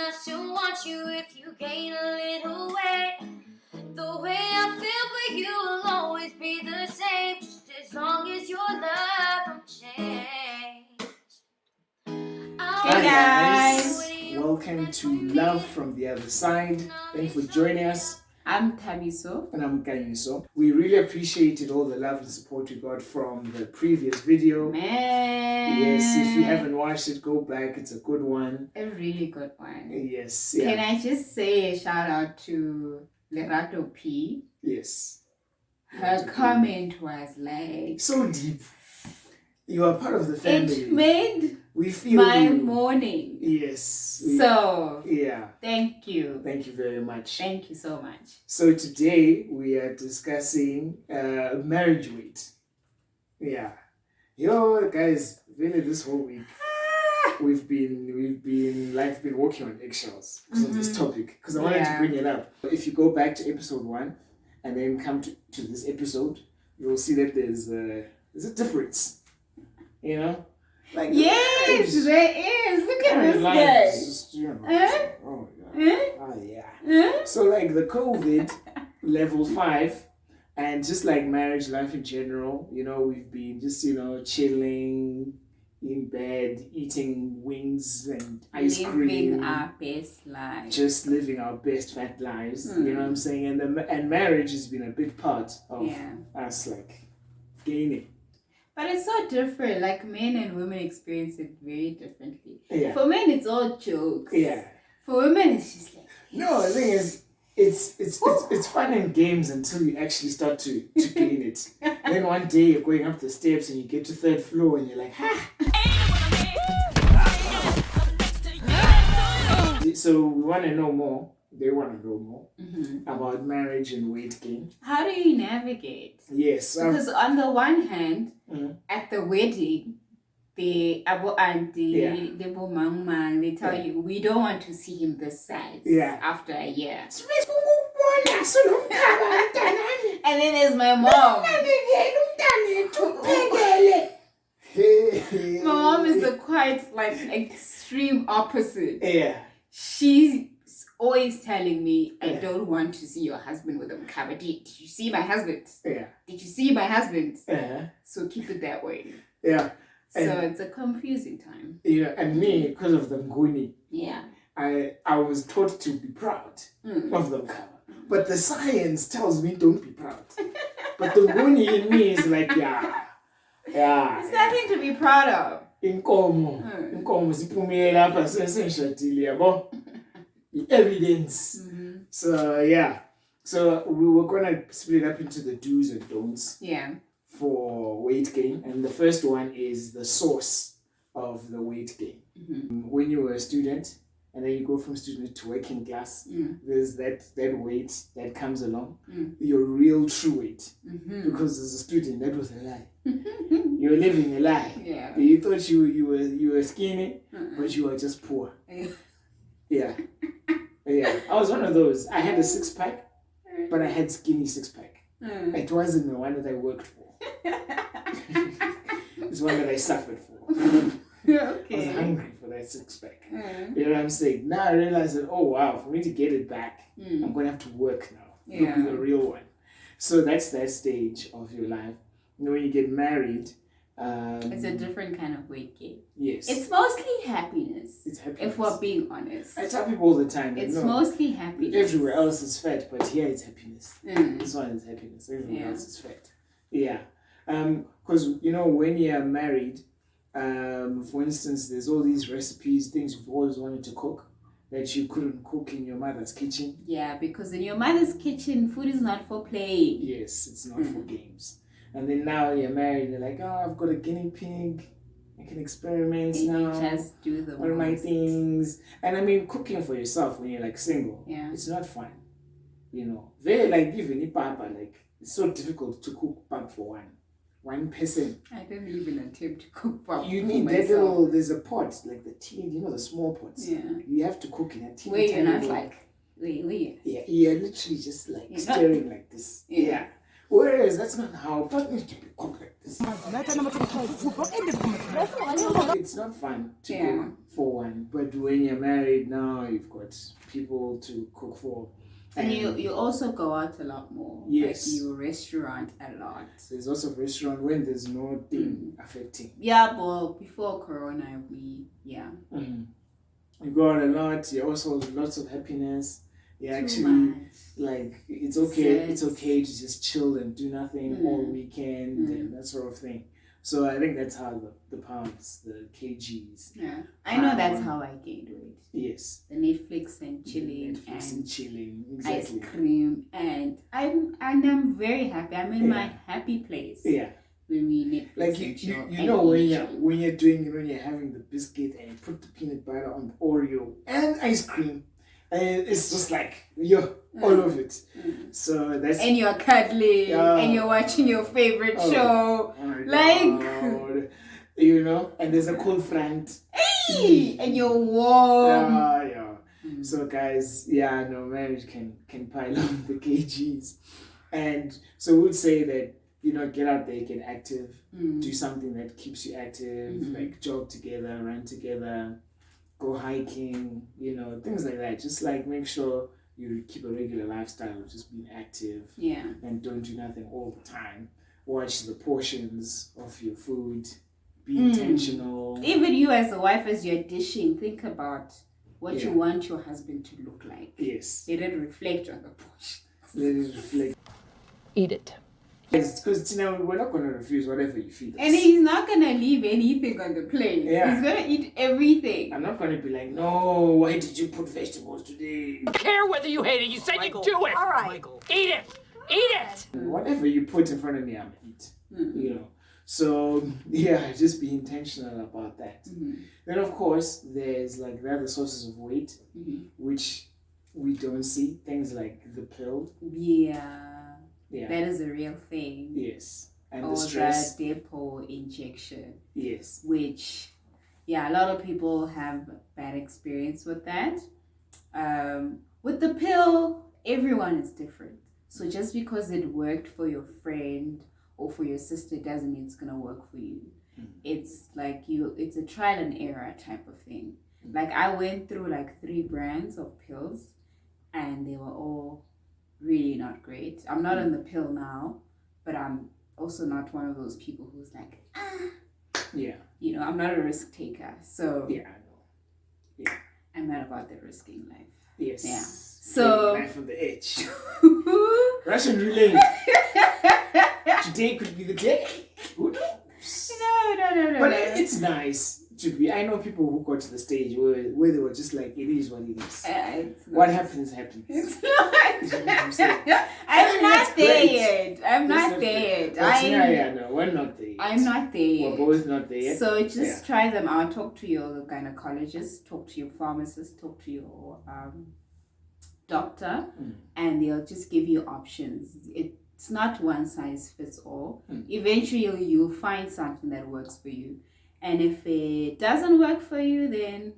I still want you if you gain a little weight. The way I feel for you will always be the same, just as long as your love don't change. Hey guys, welcome to Love from the Other Side. Thanks for joining us. I'm Tabiso. And I'm Kaniso. We really appreciated all the love and support we got from the previous video. Man. Yes, if you haven't watched it, go back. It's a good one. A really good one. Yes. Yeah. Can I just say a shout out to Lerato P? Yes. Her comment was like... so deep. You are part of the family. It made we feel my you. morning. Yes. So, yeah. Thank you. Thank you very much. Thank you so much. So today we are discussing marriage weight. Yeah. Guys, really this whole week we've been walking on eggshells because of this topic. Because I wanted to bring it up. If you go back to episode 1 and then come to this episode, you'll see that there's a difference. You know? Like yes, there is. Look at this guy. Just, oh yeah. Oh yeah. So like the COVID level 5 and just like marriage life in general, we've been just, chilling in bed, eating wings and ice cream. Living our best life. Just living our best fat lives. You know what I'm saying? And marriage has been a big part of us like gaining. But it's so different. Like men and women experience it very differently. Yeah. For men, it's all jokes. Yeah. For women, it's just like... No, the thing is, it's fun and games until you actually start to gain it. Then one day you're going up the steps and you get to 3rd floor and you're like, ha! So we want to know more. They want to know more about marriage and weight gain. How do you navigate? Yes. Because on the one hand, at the wedding, the Abu Auntie, the Bomang, they tell you, we don't want to see him this size after a year. And then there's my mom. My mom is the quite like extreme opposite. Yeah. She's always telling me, I don't want to see your husband with a mukaba. Did you see my husband? Yeah. Did you see my husband? So keep it that way. Yeah. So it's a confusing time. Yeah, and me, because of the Nguni, I was taught to be proud of the mukaba. But the science tells me don't be proud. But the Nguni in me is like, It's nothing to be proud of. Inkomo siphumile lapha sesishadile yabo. Evidence. So so we were gonna split it up into the do's and don'ts for weight gain, and the first one is the source of the weight gain. When you were a student and then you go from student to working class, there's that weight that comes along, your real true weight, because as a student that was a lie. You were living a lie. You thought you were skinny, but you were just poor. Yeah, I was one of those. I had a 6-pack, but I had skinny 6-pack. It wasn't the one that I worked for. It's one that I suffered for. I was hungry for that 6-pack. You know what I'm saying? Now I realize that, oh wow, for me to get it back, I'm going to have to work now. It'll be the real one. So that's that stage of your life. When you get married, it's a different kind of weight gain. Yes. It's mostly happiness. It's happiness. If we're being honest. I tell people all the time. It's mostly happiness. Everywhere else is fat, but here it's happiness. This one is happiness. Everywhere else is fat. Yeah. Because, when you're married, for instance, there's all these recipes, things you've always wanted to cook that you couldn't cook in your mother's kitchen. Yeah, because in your mother's kitchen, food is not for playing. Yes, it's not for games. And then now you're married, you're like, oh, I've got a guinea pig. I can experiment now. You just do the all my things. And I mean, cooking for yourself when you're like single, it's not fun. Very like even if papa, like it's so difficult to cook pap for one person. I don't even attempt to cook pap. You need that little. There's a pot like the tin, the small pots. Yeah. You have to cook in a tin. Where you're not like, wait. Yeah, you're literally just like stirring like this. Yeah. Whereas that's not how pot needs to be cooked like It's not fun to cook for one, but when you're married now, you've got people to cook for. And you also go out a lot more. Yes. Like you restaurant a lot. There's also a restaurant when there's no thing affecting. Yeah, but before Corona, we You go out a lot, you also have lots of happiness. You actually like it's okay to just chill and do nothing all weekend and that sort of thing. So I think that's how the pounds, the kgs. Yeah, I know that's how I gained weight. Yes. The Netflix and chilling exactly. ice cream, and I'm very happy. I'm in my happy place. Yeah. When we Netflix like you know when you're having the biscuit and you put the peanut butter on the Oreo and ice cream, and it's just like all of it. So that's and you're cuddling and you're watching your favorite show, like you know, and there's a cold front. Hey, and you're warm. So guys, marriage can pile on the kgs, and so we'd say that get out there, get active, do something that keeps you active, like jog together, run together, go hiking, things like that. Just like make sure you keep a regular lifestyle of just being active and don't do nothing all the time. Watch the portions of your food, be intentional. Even you as a wife, as you're dishing, think about what you want your husband to look like. Yes. Let it reflect on the portions. Let it reflect. Eat it. Because we're not going to refuse whatever you feed us. And he's not going to leave anything on the plate. Yeah. He's going to eat everything. I'm not going to be like, no, why did you put vegetables today? I don't care whether you hate it. You said Michael, you do it. All right. Michael. Eat it. Eat it. Whatever you put in front of me, I'm going to eat. So, just be intentional about that. Then, of course, there's like the other sources of weight, which we don't see. Things like the pill. Yeah, that is a real thing. Yes. And or the stress. The depot injection. Yes. Which, a lot of people have bad experience with that. With the pill, everyone is different. So just because it worked for your friend or for your sister doesn't mean it's gonna work for you. It's like it's a trial and error type of thing. Like I went through like 3 brands of pills, and they were all really not great. I'm not on the pill now, but I'm also not one of those people who's like, I'm not a risk taker. So I know. I'm not about the risking life. Yes. Yeah. So life on the edge. Russian roulette. Today could be the day. Who knows? No. But it's nice to be. I know people who got to the stage where they were just like, it is what it is. What happens. It's not. I'm not there yet. I'm not there yet. No, we're not there yet. I'm not there yet. We're both not there yet. So just try them out. Talk to your gynecologist. Talk to your pharmacist. Talk to your doctor, and they'll just give you options. It's not one size fits all. Eventually, you'll find something that works for you. And if it doesn't work for you, then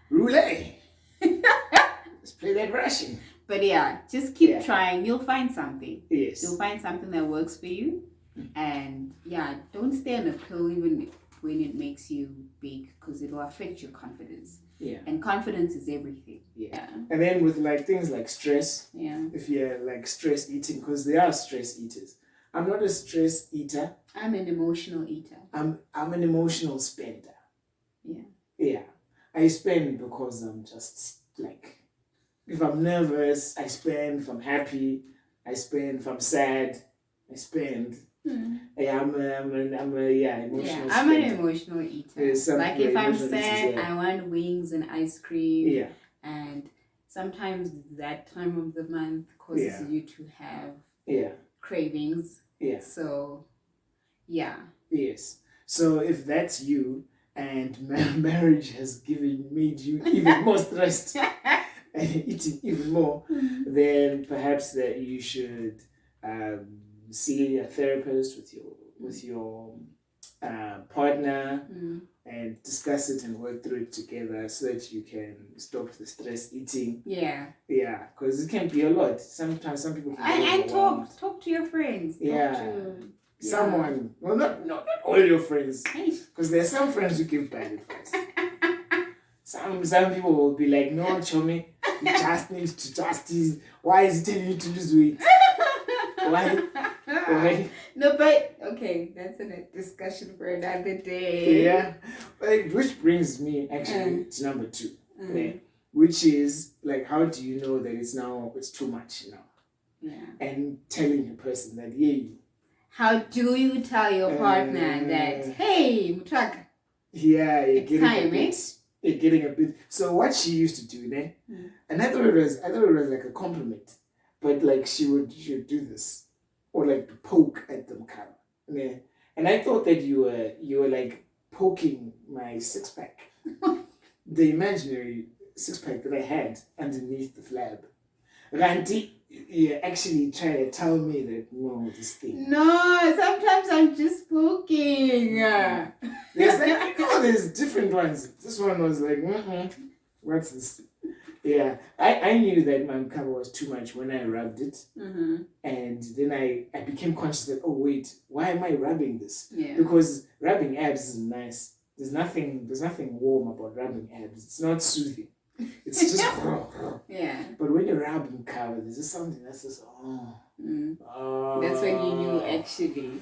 roulette. Let's play that Russian. But just keep trying. You'll find something. Yes. You'll find something that works for you. And don't stay on a pill even when it makes you big, because it will affect your confidence. Yeah. And confidence is everything. Yeah. And then with like things like stress. Yeah. If you're like stress eating, because they are stress eaters. I'm not a stress eater. I'm an emotional eater. I'm an emotional spender. Yeah. Yeah. I spend because I'm just like, if I'm nervous, I spend. If I'm happy, I spend. If I'm sad, I spend. I'm an emotional spender. I'm an emotional eater. Like if I'm sad, I want wings and ice cream. Yeah. And sometimes that time of the month causes you to have cravings. Yeah. So, Yes. So if that's you and marriage has made you even more stressed and eating even more, then perhaps that you should see a therapist with your partner and discuss it and work through it together so that you can stop the stress eating. Yeah. Yeah, because it can be a lot. Sometimes some people can be And overwhelmed. talk to your friends. Yeah. Talk to, Someone, well, not all your friends, Hey. because there are some friends who give bad advice. Some people will be like, no, Chomi, you just need to just why is he telling you to lose weight? Why? No, but okay, that's a discussion for another day. Yeah, but which brings me actually to number 2, which is like, how do you know that it's too much now? Yeah. And telling a person that, yeah, how do you tell your partner that, hey, Mutraka? Yeah, you're It's time, you're getting a bit. So what she used to do, and I thought it was like a compliment, but like she would do this, or like poke at them, kind. And I thought that you were like poking my 6-pack, the imaginary 6-pack that I had underneath the flab. Ranti, you're actually trying to tell me that no, this thing. No, sometimes I'm just poking. There's different ones. This one was like, what's this? Yeah, I knew that my cover was too much when I rubbed it, and then I became conscious that, oh wait, why am I rubbing this? Yeah. Because rubbing abs is nice. There's nothing warm about rubbing abs. It's not soothing. It's just yeah. But when you're rubbing cover, there's just something that's just that's when you knew actually.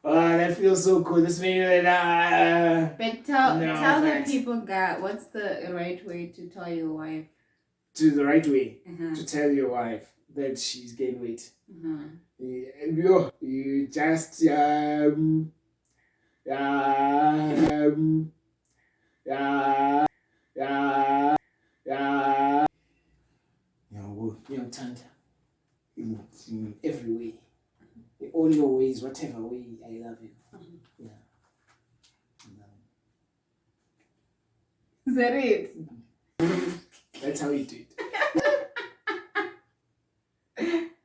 Oh, that feels so cool. This means that But tell the people, God, what's the right way to tell your wife? To the right way to tell your wife that she's gained weight. You just Tanda, in every way, in all your ways, whatever way, I love you. Yeah. Is that it? That's how you do it.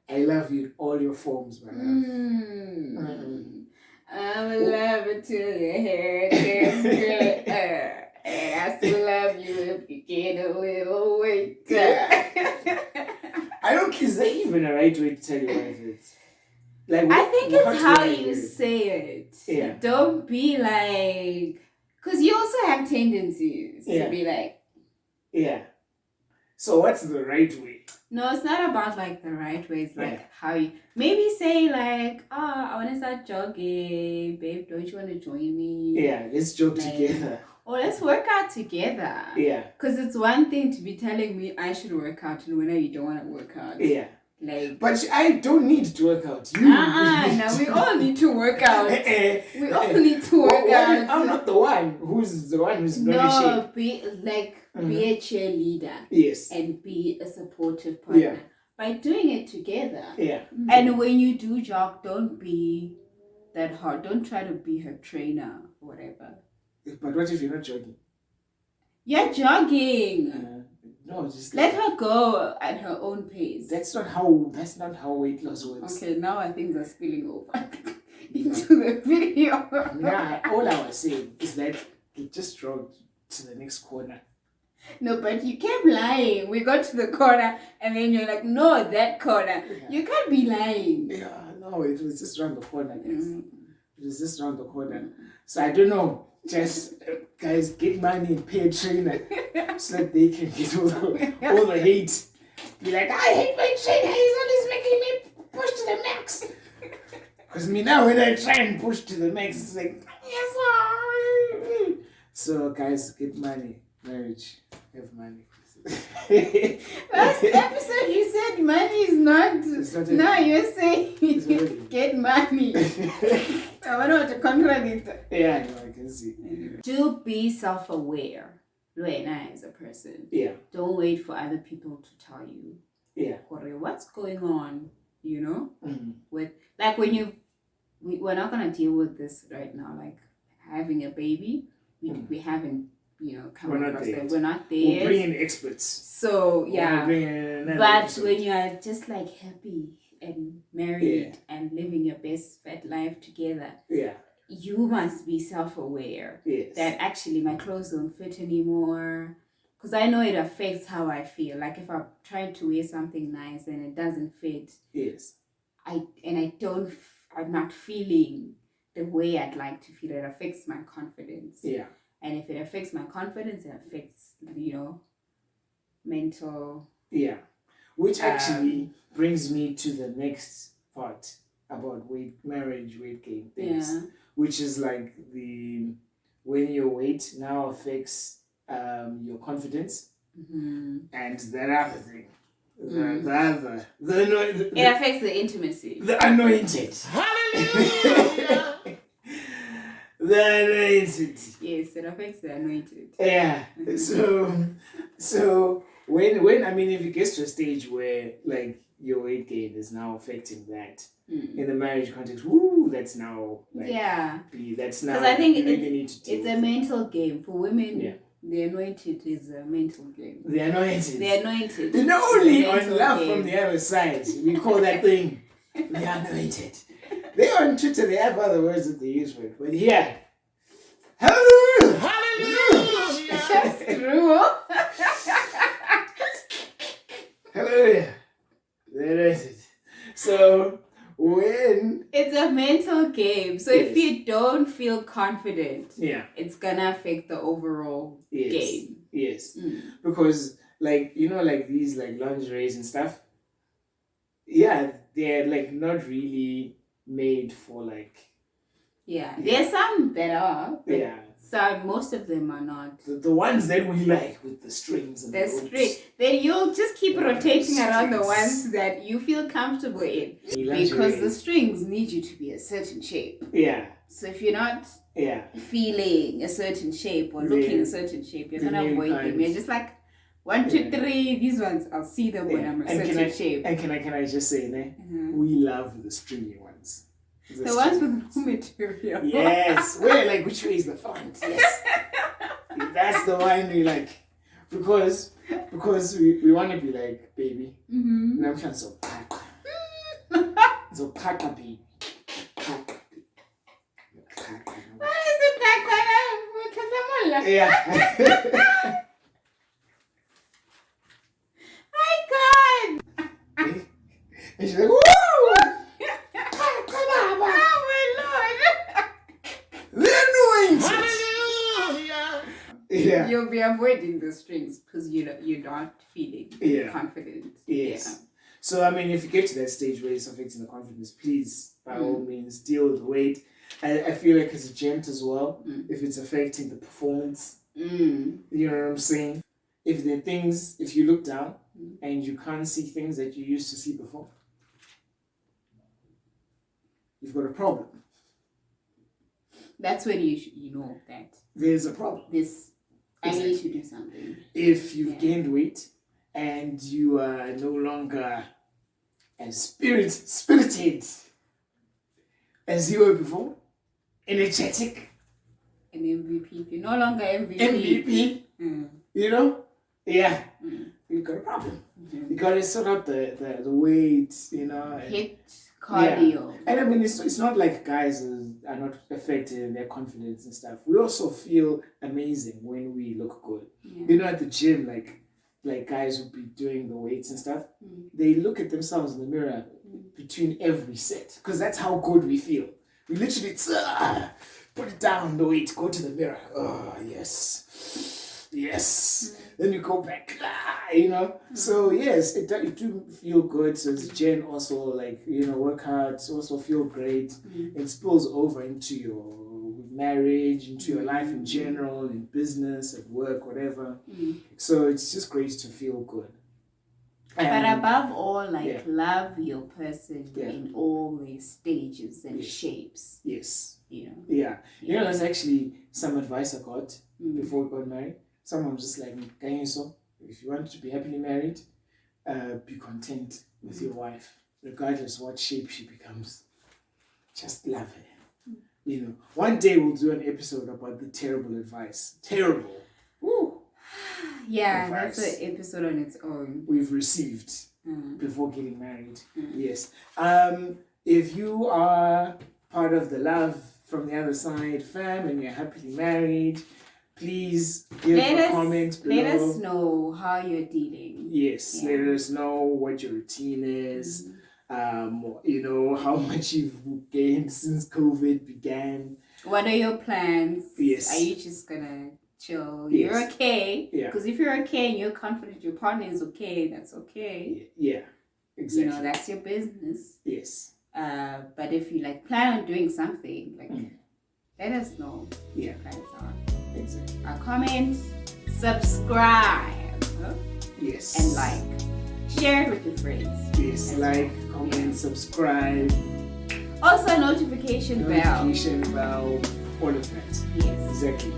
I love you in all your forms, man. I'm in love until your hair turns gray. And I still love you if you gain a little weight. I don't think there even a right way to tell your wife it. Like, I think it's how you say it. Yeah. Don't be like, because you also have tendencies to be like. Yeah. So what's the right way? No, it's not about like the right way. It's like how you maybe say like, I want to start jogging, babe. Don't you want to join me? Yeah, let's jog together. Or let's work out together. Yeah. Because it's one thing to be telling me I should work out and when you don't want to work out. Yeah. Like, but I don't need to work out. You. No, we all need to work out. We all need to work out. If I'm not the one who's no, be a cheerleader. Yes. And be a supportive partner. Yeah. By doing it together. Yeah. And when you do jog, don't be that hard. Don't try to be her trainer or whatever. But what if you're not jogging? You're jogging. No, just let her go at her own pace. That's not how weight loss works. Okay, now I think they're spilling over into the video. All I was saying is that you just drove to the next corner. No, but you kept lying. We got to the corner and then you're like, no, that corner. Yeah. You can't be lying. Yeah, no, it was just around the corner, guys. It was just around the corner. So I don't know. Just guys, get money and pay a trainer so that they can get all the hate. Be like, I hate my trainer. He's always making me push to the max. Because me now when I try and push to the max, it's like, yes. So guys, get money. Marriage, have money. Last episode you said money is not. Now you're saying get money. I wonder what to contradict. Yeah, no, I can see. Do be self-aware. Luena as a person. Yeah. Don't wait for other people to tell you. Yeah. What's going on? You know? With like when we're not gonna deal with this right now. Like having a baby, we haven't. Come across that. We're not there. We'll bring in experts. So, yeah. But when you are just like happy and married and living your best fat life together, you must be self-aware Yes. that actually my clothes don't fit anymore. Because I know it affects how I feel. Like if I'm trying to wear something nice and it doesn't fit, Yes. I'm not feeling the way I'd like to feel. It affects my confidence. Yeah. And if it affects my confidence, it affects, mental. Yeah. Which actually brings me to the next part about marriage weight gain things. Yeah. Which is like when your weight now affects your confidence. Mm-hmm. And that other thing. It affects the intimacy. The anointed. Hallelujah! The anointed. Yes, it affects the anointed. Yeah. So when I mean, if it gets to a stage where like your weight gain is now affecting that in the marriage context, that's now like that's now. Because I think you really need to deal it's a with mental game for women. Yeah. The anointed is a mental game. the anointed. The anointed. Not is only a on mental love game. from the other side, we call that thing the anointed. They on Twitter, they have other words that they use for it, but here, hallelujah, Hallelujah! That's true. hallelujah, the anointed. So when It's a mental game. So if Yes. you don't feel confident, it's gonna affect the overall game. yes, Mm. because like like these like lingeries and stuff, they're like not really made for like There's some that are, but most of them are not. the ones that we like with the strings and They're the ropes. straight. Then you'll just keep rotating around the Strings. ones that you feel comfortable in. Lingerie. Because the strings need you to be a certain shape. Yeah. So if you're not feeling a certain shape or looking a certain shape, you're gonna avoid them. You're just like 1, 2, 3. These ones, I'll see them when I'm a certain shape. And can I just say, we love the stringy ones. The ones with no material. Yes. Where which way is the front? Yes. That's the one we like. Because we want to be like, baby. Mm-hmm. I'm trying so pack. So pack a baby. What is it like? Yeah. My God! And she's like, woo! Yeah. You'll be avoiding the strings because you're not feeling confident. Yes. Yeah. So I mean, if you get to that stage where it's affecting the confidence, please by all means deal with the weight. I feel like as a gent as well, if it's affecting the performance, you know what I'm saying? If you look down and you can't see things that you used to see before, you've got a problem. That's when you know that there's a problem. I need to do something. If you've gained weight and you are no longer as spirited as you were before, energetic, an MVP. You're no longer MVP. MVP. You've got a problem. You got to sort out the weight, Hit cardio. And I mean, it's not like guys are not affected in their confidence and stuff. We also feel amazing when we look good. Yeah. At the gym, like guys would be doing the weights and stuff. They look at themselves in the mirror between every set because that's how good we feel. We literally put it down, the weight, go to the mirror. Oh, yes. Then you go back, So yes, it do feel good. So as Jen also workouts also feel great. It spills over into your marriage, into your life in general, in business, at work, whatever. So it's just great to feel good. But above all, love your person in all their stages and shapes. Yes. Yeah. That's actually some advice I got before we got married. Someone was just like, if you want to be happily married, be content with your wife, regardless what shape she becomes. Just love her. One day we'll do an episode about the terrible advice. Terrible. Woo. Yeah, advice that's an episode on its own. We've received before getting married. Yes. If you are part of the love from the other side, fam, and you're happily married, please give Let a us- comment below. Let us know how you're dealing. Yes, Yeah. let us know what your routine is. You know, how much you've gained since COVID began. What are your plans? Yes. Are you just gonna chill? Yes. You're okay. Yeah. Because if you're okay and you're confident your partner is okay, that's okay. Yeah, exactly. You know, that's your business. Yes. But if you like plan on doing something, like Mm. let us know what Yeah. your plans are. Exactly. Comment, subscribe, Yes. and like. Share it with your friends. Yes, like, comment, subscribe, Also, notification bell. notification bell, all of that. Yes. Exactly.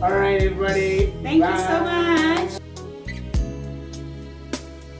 All right, everybody. Thank you Bye. so much.